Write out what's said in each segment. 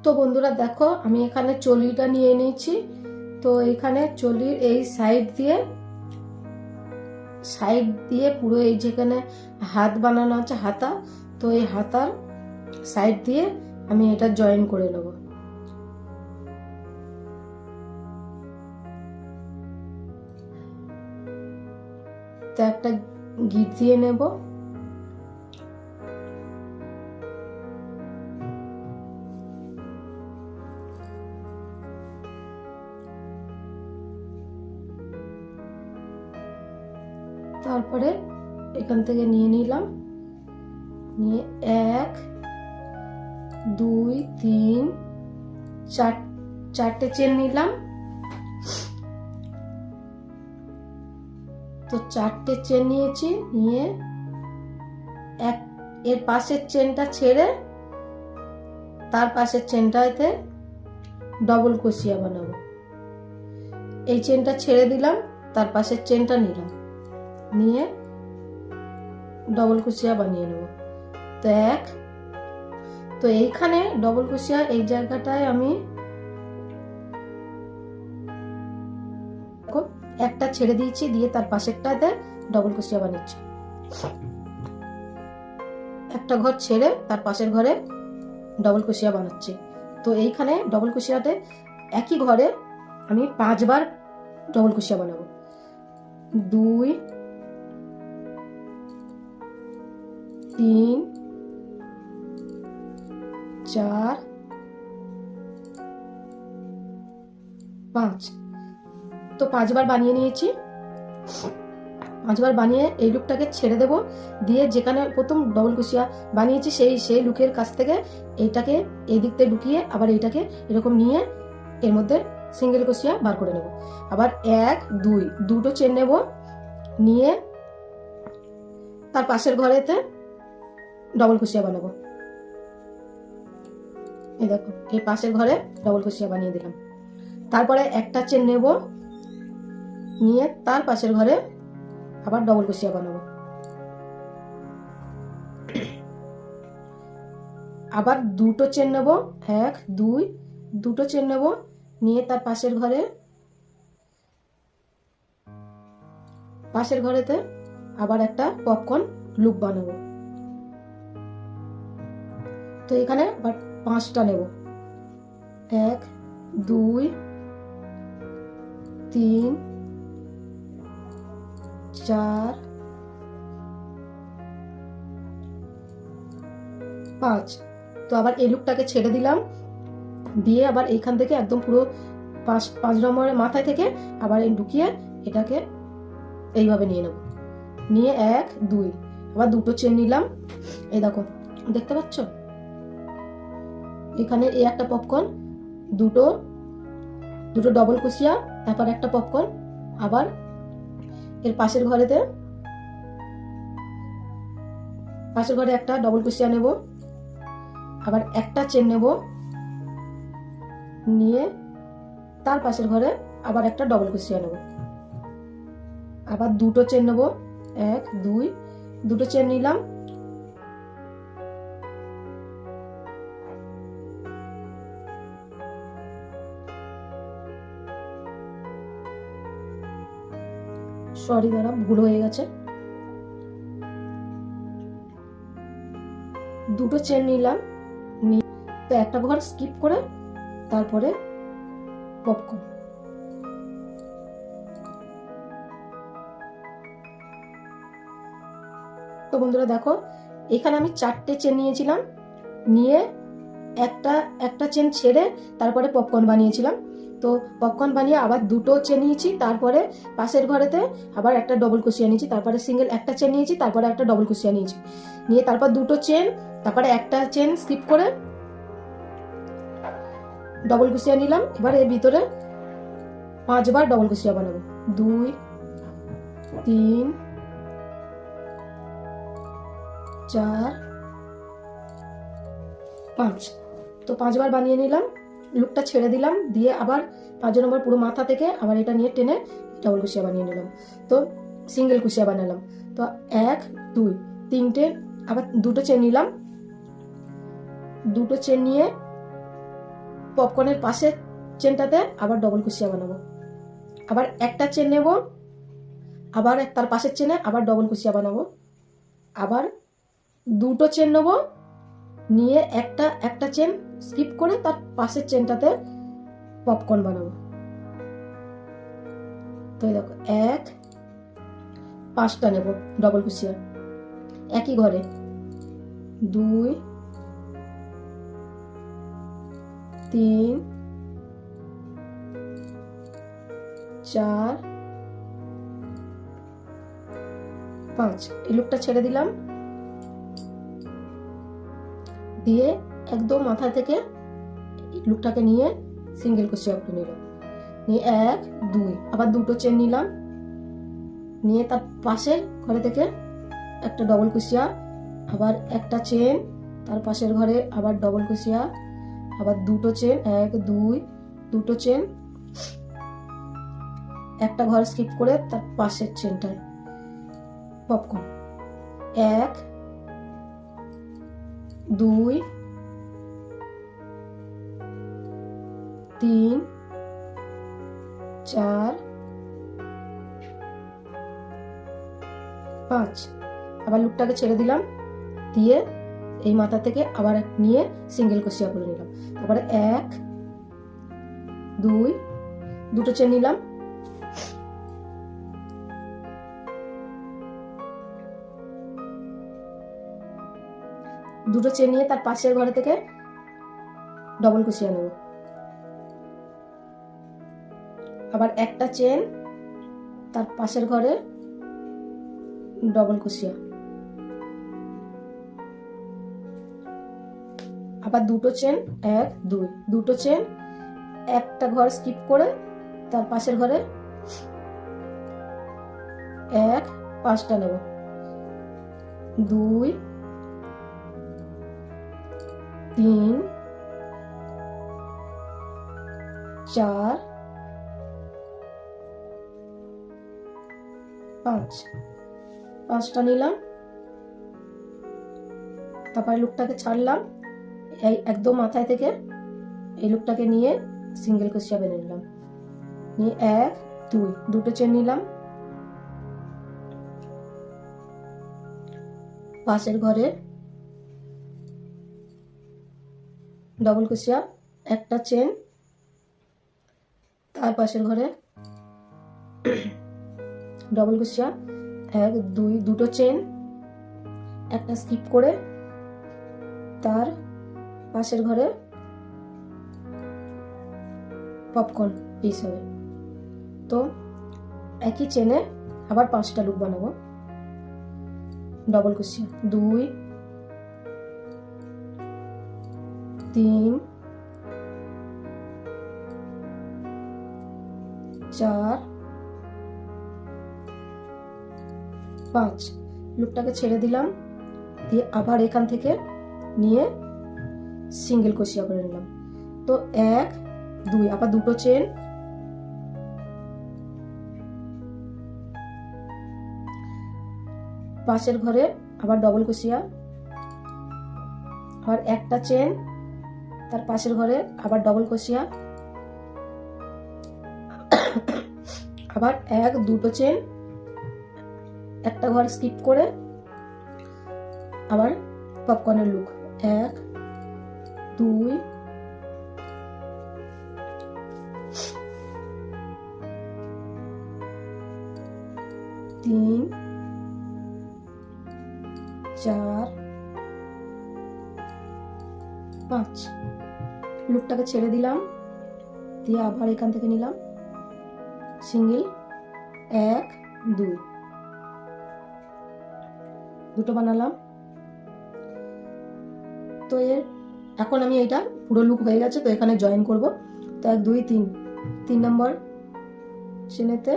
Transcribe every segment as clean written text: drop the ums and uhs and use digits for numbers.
তো বন্ধুরা দেখো আমি এখানে চলিটা নিয়ে নিয়েছি। তো এখানে চলির এই সাইড দিয়ে পুরো এই যেখানে হাত বানানো আছে হাতা, তো এই হাতার সাইড দিয়ে আমি এটা জয়েন করে নেব। তো একটা গিট দিয়ে নেব। তারপরে এখান থেকে নিয়ে নিলাম, নিয়ে 1 2 3 4টে চেন নিলাম। তো 4টে চেন নিয়েছি, নিয়ে এর পাশের চেনটা ছেড়ে তার পাশের চেনটাতে ডবল ক্রোশিয়া বানাবো। এই চেনটা ছেড়ে দিলাম, তার পাশের চেনটা নিলাম, নিয়ে ডবল ক্রোশিয়া বানিয়ে নেব। তো এইখানে ডবল ক্রোশিয়া এই জায়গাটায় আমি একটা ছেড়ে দিয়েছি, দিয়ে তার পাশেরটাতে ডবল ক্রোশিয়া বানাচ্ছি। একটা ঘর ছেড়ে তার পাশের ঘরে ডবল ক্রোশিয়া বানাচ্ছি। তো এইখানে ডবল ক্রোশিয়াতে একই ঘরে আমি 5 বার ডবল ক্রোশিয়া বানাবো। 2 3 4 5। তো 5 বার বানিয়ে নিয়েছি। 5 বার বানিয়ে এই লুকটাকে ছেড়ে দেব, দিয়ে যেখানে প্রথম ডবল ক্রোশিয়া বানিয়েছি সেই লুকের কাছ থেকে এইটাকে এই দিক থেকে ঢুকিয়ে আবার এইটাকে এরকম নিয়ে এর মধ্যে সিঙ্গেল ক্রোশিয়া বার করে নেব। আবার 1 2 দুটো চেন নেব, নিয়ে তার পাশের ঘরেতে ডবল ক্রোশিয়া বানাবো। এই দেখো এই পাশের ঘরে ডবল ক্রোশিয়া বানিয়ে দিলাম। তারপরে একটা চেন নেব, নিয়ে তার পাশের ঘরে আবার ডবল ক্রোশিয়া বানাবো। আবার দুটো চেন নেব, 1 2 দুটো চেন নেব, নিয়ে তার পাশের ঘরেতে আবার একটা পপকর্ন লুপ বানাবো। তো এখানে আবার 5টা নেব, 1 2 3 4 5। তো আবার এই লুকটাকে ছেড়ে দিলাম, দিয়ে আবার এইখান থেকে একদম পুরো 5 নম্বরের মাথায় থেকে আবার ঢুকিয়ে এটাকে এইভাবে নিয়ে নেব। নিয়ে 1 2 আবার দুটো চেন নিলাম। এই দেখো দেখতে পাচ্ছ, এখানে এই একটা পপকর্ন, দুটো ডবল ক্রোশিয়া, তারপর একটা পপকর্ন, আবার এর পাশের ঘরে একটা ডবল ক্রোশিয়া নেব, আবার একটা চেন নেব, নিয়ে তার পাশের ঘরে আবার একটা ডবল ক্রোশিয়া নেব, আবার দুটো চেন নেব, 1 2 দুটো চেন নিলাম। সরি দাঁড়া, ভুল হয়ে গেছে। দুটো চেন নিলাম, তো একটা ঘর স্কিপ করে তারপরে পপকর্ন। তো বন্ধুরা দেখো এখানে আমি 4টে চেন নিয়েছিলাম, নিয়ে একটা চেন ছেড়ে তারপরে পপকর্ন বানিয়েছিলাম। তো পপকর্ন বানিয়ে আবার দুটো চেন নিয়েছি, তারপরে পাশের ঘরেতে আবার একটা ডবল ক্রোশিয়া নিয়েছি, তারপরে সিঙ্গেল একটা চেন নিয়েছি, তারপরে একটা ডবল ক্রোশিয়া নিয়েছি, নিয়ে তারপর দুটো চেন, তারপরে একটা চেন স্কিপ করে ডবল ক্রোশিয়া নিলাম। এবার এর ভিতরে 5 বার ডবল ক্রোশিয়া বানাবো। 2 3 4 5। তো 5 বার বানিয়ে নিলাম, লুকটা ছেড়ে দিলাম, দিয়ে আবার 5 নম্বর পুরো মাথা থেকে আবার এটা নিয়ে টেনে ডবল ক্রোশিয়া বানিয়ে নিলাম। তো সিঙ্গেল ক্রোশিয়া বানালাম। তো 1 2 3টে, আবার দুটো চেন নিলাম, দুটো চেন নিয়ে পপকর্নের পাশের চেনটাতে আবার ডবল কুশিয়া বানাবো। আবার একটা চেন নেব, আবার তার পাশের চেনে আবার ডবল কুশিয়া বানাবো। আবার দুটো চেন নেব, নিয়ে একটা চেন স্কিপ করে তার পাশের চেনটাতে পপকর্ন বানাবো। তো দেখো 1 5টা নেব ডবল কুশিয়া একই ঘরে, 2 3 4 5। এই লুকটা ছেড়ে দিলাম, দিয়ে একদম মাথা থেকে লুকটাকে নিয়ে সিঙ্গেল কুশিয়া করে নিলাম, নিয়ে 1 2 আবার দুটো চেন নিলাম, নিয়ে তার পাশের ঘরে থেকে একটা ডবল কুশিয়া, আবার একটা চেন, তার পাশের ঘরে আবার ডবল কুশিয়া, আবার দুটো চেন, 1 2 দুটো চেন, একটা ঘর স্কিপ করে তার পাশের চেনটায় পপকর্ন, 1 2 3 4 5। আবার লুকটাকে ছেড়ে দিলাম, দিয়ে এই মাথা থেকে আবার নিয়ে সিঙ্গেল কুশিয়া করে নিলাম। তারপরে 1 2 দুটো চেন নিলাম, দুটো চেন নিয়ে তার পাশের ঘরে থেকে ডবল কুশিয়া নেব, আবার একটা চেন, তার পাশের ঘরে ডবল কুশিয়া, আবার দুটো চেন, 1 2 দুটো চেন, একটা ঘর স্কিপ করে তার পাশের ঘরে 1 5টা নেব, 2 3 4 5। 5টা নিলাম, তারপরে লুকটাকে ছাড়লাম, এই একদম মাথায় থেকে এই লুকটাকে নিয়ে সিঙ্গেল কুশিয়া বেঁধে নিলাম, নিয়ে 1 2 দুটো চেন নিলাম, পাশের ঘরে ডবল কুশিয়া, একটা চেন, তার পাশের ঘরে ডবল কুশিয়া, 1 2 দুটো চেন, একটা স্কিপ করে তার পাশের ঘরে পপকর্ন পিস হবে। তো একই চেনে আবার 5টা লুক বানাবো, ডবল কুশিয়া, 2 3 4 5। লুকটাকে ছেড়ে দিলাম, দিয়ে আবার এখান থেকে নিয়ে সিঙ্গেল কুশিয়া করে নিলাম। তো 1 2 আবার দুটো চেন, পাশের ঘরে আবার ডবল কুশিয়া, আবার একটা চেন, তার পাশের ঘরে আবার ডবল কুশিয়া, আবার 1 দুটো চেন, একটা ঘর স্কিপ করে আবার পপকর্নের লুক, 1 2 3 4 5। লুকটাকে ছেড়ে দিলাম, দিয়ে আবার এখান থেকে নিলাম সিঙ্গেল, 1 2 দুটো বানালাম। তো এখন আমি এটা পুরো লুক হয়ে গেছে, তো এখানে জয়েন করব। তো 1 2 3 নম্বর চেনেতে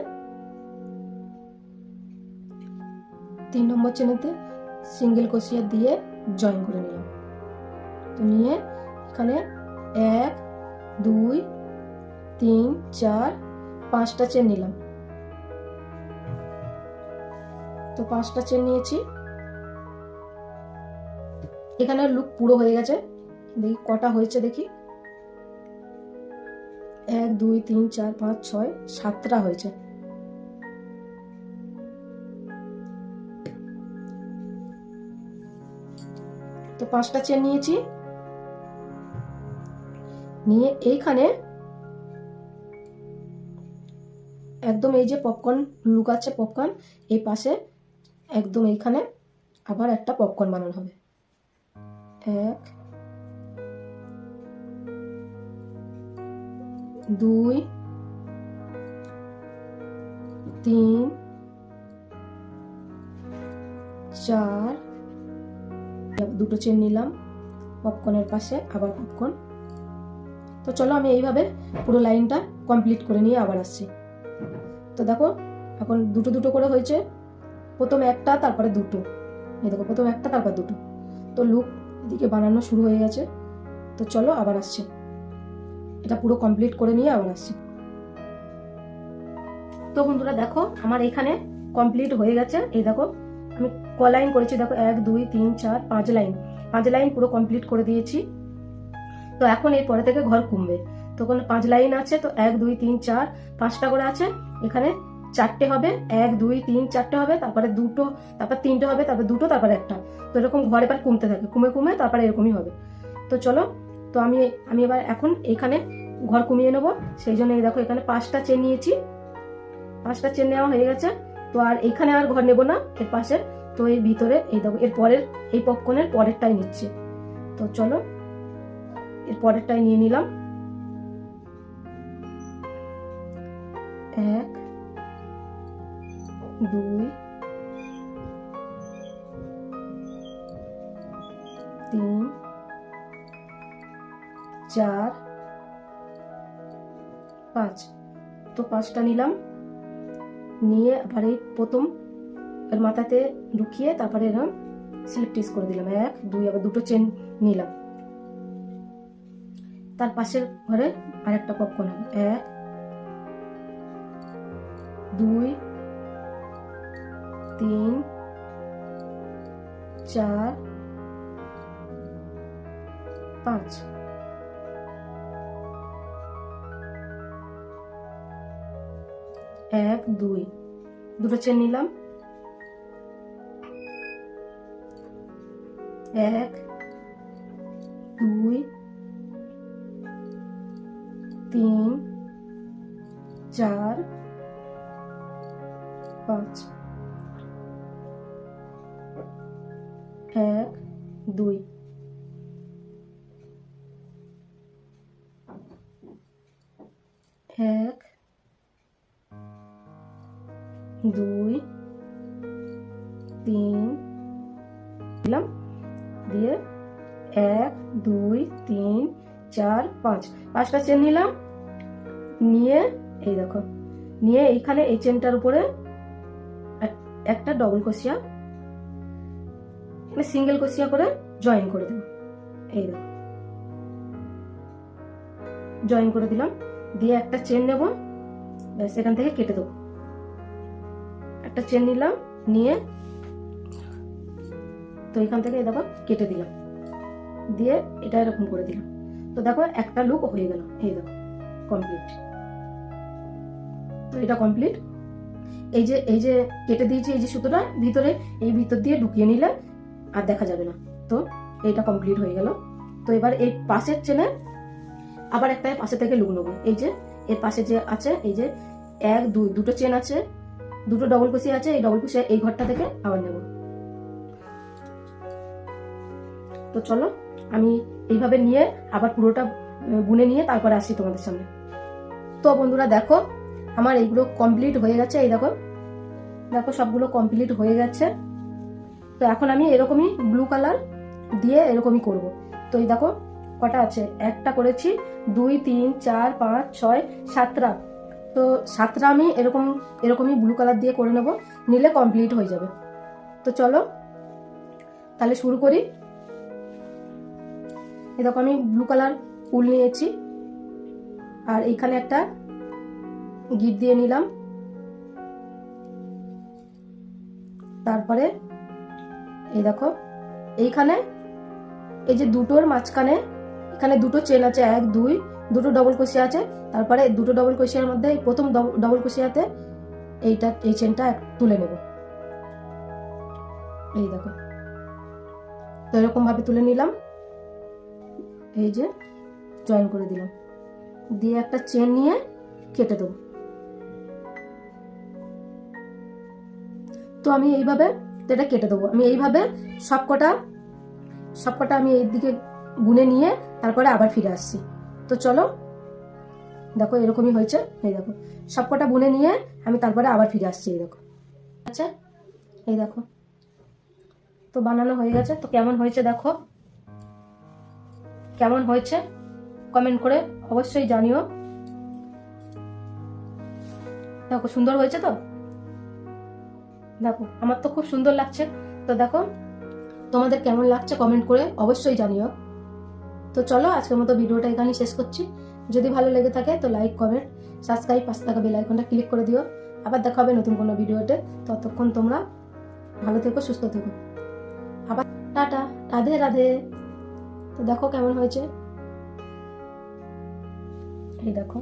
3 নম্বর চেনেতে সিঙ্গেল কুশিয়া দিয়ে জয়েন করে নিলাম। তো নিয়ে এখানে 1 2 3 4 5টা চেন নিলাম। তো 5টা চেন নিয়েছি, এখানে লুক পুরো হয়ে গেছে। দেখি কটা হয়েছে, দেখি 1 2 3 4 5 6 7টা হয়েছে। তো 5টা চেন নিয়েছি, নিয়ে এইখানে একদম এই যে পপকর্ন লুকাচ্ছে, পপকর্ন এই পাশে একদম এইখানে আবার একটা পপকর্ন বানানো হবে। 1 2 3 4, দুটো চেন নিলাম পপকর্নের পাশে, আবার পপকর্ন। তো চলো আমি এইভাবে পুরো লাইনটা কমপ্লিট করে নিয়ে আবার আসছি। তো দেখো এখন দুটো দুটো করে হয়েছে, প্রথমে একটা তারপরে দুটো, এই দেখো প্রথমে একটা তারপর দুটো। তো লুক এদিকে বানানো শুরু হয়ে গেছে। তো চলো আবার আসছি, এটা পুরো কমপ্লিট করে নিয়ে আবার আসছি। তো বন্ধুরা দেখো আমার এখানে কমপ্লিট হয়ে গেছে। এই দেখো আমি ক লাইন করেছি, দেখো 1 2 3 4 5 লাইন, 5 লাইন পুরো কমপ্লিট করে দিয়েছি। তো এখন এর পরে থেকে ঘর কমবে, তখন 5 লাইন আছে, তো 1 2 3 4 5টা করে আছে, এখানে 4টে হবে, 1 2 3 4টে হবে, তারপরে দুটো, তারপর 3টে হবে, তারপর দুটো, তারপর একটা। তো এরকম ঘর এবার কমতে থাকে, কমে কমে তারপরে এরকমই হবে। তো চলো, তো আমি এবার এখন এখানে ঘর কমিয়ে নেবো, সেই জন্য এই দেখো এখানে 5টা চেন নিয়েছি, 5টা চেন নেওয়া হয়ে গেছে। তো আর এখানে আর ঘর নেব না এর পাশে, তো এই ভিতরে এই দেখো এর পরের এই পপকর্নের পরেরটাই নিচ্ছে। তো চলো এর পরেরটাই নিয়ে নিলাম। 1 2 3 4 5। তো 5টা নিলাম, নিয়ে আবার এই প্রথম এর মাথাতে ঢুকিয়ে তারপরে এরকম স্লিপ টিস করে দিলাম। 1 2, আবার দুটো চেন নিলাম, তার পাশের ঘরে আরেকটা পপকর্ন হবে। 1 2 3 4 5। এক দুই, দুটো চেন নিলাম, 1 2 3 4 5। 1 2 1 2 3 দিলাম, দিয়ে 1 2 3 4 5, 5টা চেন নিলাম, নিয়ে এই দেখো নিয়ে এইখানে এই চেনটার উপরে একটা ডবল ক্রোশিয়া, এখানে সিঙ্গেল ক্রোশিয়া করে জয়েন করে দেব। এই দেখো জয়েন করে দিলাম, দিয়ে একটা চেন নেব, ব্যাস এখান থেকে কেটে দেবো। একটা চেন নিলাম, নিয়ে তো এখান থেকে দেখো কেটে দিলাম, দিয়ে এটা এরকম করে দিলাম। তো দেখো একটা লুক হয়ে গেল, এই দেখো কমপ্লিট। তো এটা কমপ্লিট। এই যে কেটে দিয়েছি এই যে সুতোটা ভিতরে, এই ভিতর দিয়ে ঢুকিয়ে নিলে আর দেখা যাবে না। তো এইটা কমপ্লিট হয়ে গেল। তো এবার এই পাশের চেনে আবার একটা পাশে থেকে লুক নেবো। এই যে এর পাশে যে আছে, এই যে 1 2, দুটো চেন আছে, দুটো ডবল কুশি আছে, এই ডবল কুশি এই ঘরটা থেকে আবার নেব। তো চলো আমি এইভাবে নিয়ে আবার পুরোটা বুনে নিয়ে তারপরে আসি তোমাদের সামনে। তো বন্ধুরা দেখো আমার এইগুলো কমপ্লিট হয়ে গেছে, এই দেখো দেখো সবগুলো কমপ্লিট হয়ে গেছে। তো এখন আমি এরকমই ব্লু কালার দিয়ে এরকমই করব। তো এই দেখো কটা আছে, একটা করেছি, 2 3 4 5 6 7টা। তো 7টা আমি এরকমই ব্লু কালার দিয়ে করে নেব, নিলে কমপ্লিট হয়ে যাবে। তো চলো তাহলে শুরু করি। এই দেখো আমি ব্লু কালার উল নিয়েছি, আর এইখানে একটা গিট দিয়ে নিলাম, তারপরে এই দেখো এইখানে এই যে দুটোর মাঝখানে এখানে দুটো চেন আছে, 1 2 দুটো ডবল কুশি আছে, তারপরে দুটো ডবল কুশিয়ার মধ্যে এই প্রথম ডবল কুশিয়াতে এই চেনটা তুলে নেব। এই দেখো, তো এরকম ভাবে তুলে নিলাম, এই যে জয়েন করে দিলাম, দিয়ে একটা চেন নিয়ে কেটে দেবো। তো আমি এইভাবে এটা কেটে দেবো। আমি এইভাবে সবকটা আমি এইদিকে গুনে নিয়ে তারপরে আবার ফিরে আসছি। তো চলো, দেখো এরকমই হয়েছে। এই দেখো সবকটা বুনে নিয়ে আমি তারপরে আবার ফিরে আসছি। এই দেখো, আচ্ছা এই দেখো, তো বানানো হয়ে গেছে। তো কেমন হয়েছে দেখো, কেমন হয়েছে কমেন্ট করে অবশ্যই জানিও। দেখো সুন্দর হয়েছে তো, দেখো আমার তো খুব সুন্দর লাগছে। তো দেখো তোমাদের কেমন লাগছে কমেন্ট করে অবশ্যই জানিও। তো চলো আজকের মতো ভিডিওটা এখানে শেষ করছি। যদি ভালো লেগে থাকে তো লাইক, কমেন্ট, সাবস্ক্রাইব, পাশে থাকা বেল আইকনটা ক্লিক করে দিও। আবার দেখা হবে নতুন কোনো ভিডিওতে। ততক্ষণ তোমরা ভালো থেকো, সুস্থ থেকো। আবার টাটা, রাধে রাধে। তো দেখো কেমন হয়েছে, এই দেখো।